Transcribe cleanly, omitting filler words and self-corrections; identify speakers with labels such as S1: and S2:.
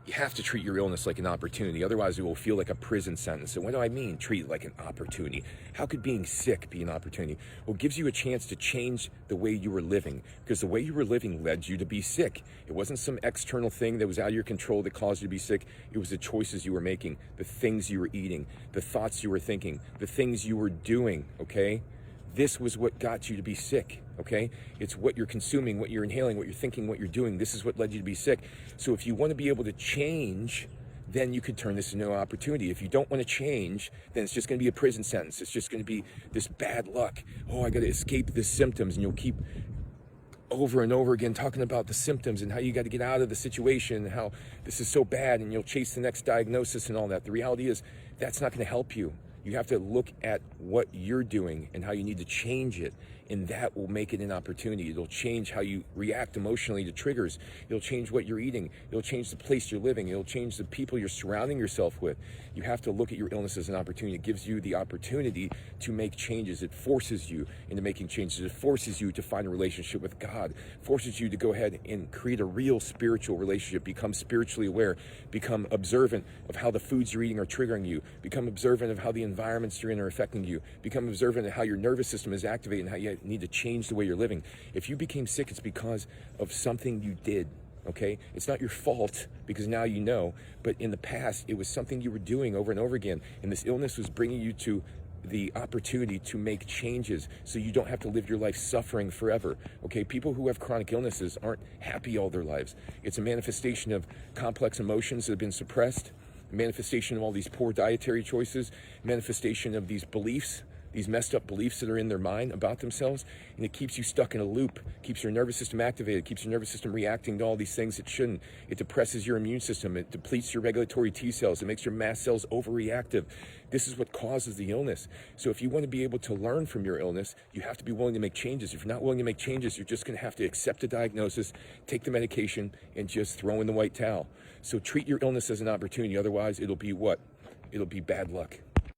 S1: You have to treat your illness like an opportunity. Otherwise, it will feel like a prison sentence. So what do I mean, treat it like an opportunity? How could being sick be an opportunity? Well, it gives you a chance to change the way you were living, because the way you were living led you to be sick. It wasn't some external thing that was out of your control that caused you to be sick. It was the choices you were making, the things you were eating, the thoughts you were thinking, the things you were doing, okay? This was what got you to be sick, okay? It's what you're consuming, what you're inhaling, what you're thinking, what you're doing. This is what led you to be sick. So if you want to be able to change, then you could turn this into an opportunity. If you don't want to change, then it's just going to be a prison sentence. It's just going to be this bad luck. Oh, I got to escape the symptoms. And you'll keep over and over again talking about the symptoms and how you got to get out of the situation and how this is so bad, and you'll chase the next diagnosis and all that. The reality is that's not going to help you. You have to look at what you're doing and how you need to change it, and that will make it an opportunity. It'll change how you react emotionally to triggers. It'll change what you're eating. It'll change the place you're living. It'll change the people you're surrounding yourself with. You have to look at your illness as an opportunity. It gives you the opportunity to make changes. It forces you into making changes. It forces you to find a relationship with God. It forces you to go ahead and create a real spiritual relationship. Become spiritually aware. Become observant of how the foods you're eating are triggering you. Become observant of how the environments you're in are affecting you. Become observant of how your nervous system is activated and how you need to change the way you're living. If you became sick, it's because of something you did, okay? It's not your fault, because now you know, but in the past, it was something you were doing over and over again, and this illness was bringing you to the opportunity to make changes so you don't have to live your life suffering forever, okay? People who have chronic illnesses aren't happy all their lives. It's a manifestation of complex emotions that have been suppressed, a manifestation of all these poor dietary choices, manifestation of these beliefs, these messed up beliefs that are in their mind about themselves, and it keeps you stuck in a loop, keeps your nervous system activated, keeps your nervous system reacting to all these things it shouldn't. It depresses your immune system, it depletes your regulatory T cells, it makes your mast cells overreactive. This is what causes the illness. So if you want to be able to learn from your illness, you have to be willing to make changes. If you're not willing to make changes, you're just going to have to accept a diagnosis, take the medication, and just throw in the white towel. So treat your illness as an opportunity. Otherwise, it'll be what? It'll be bad luck.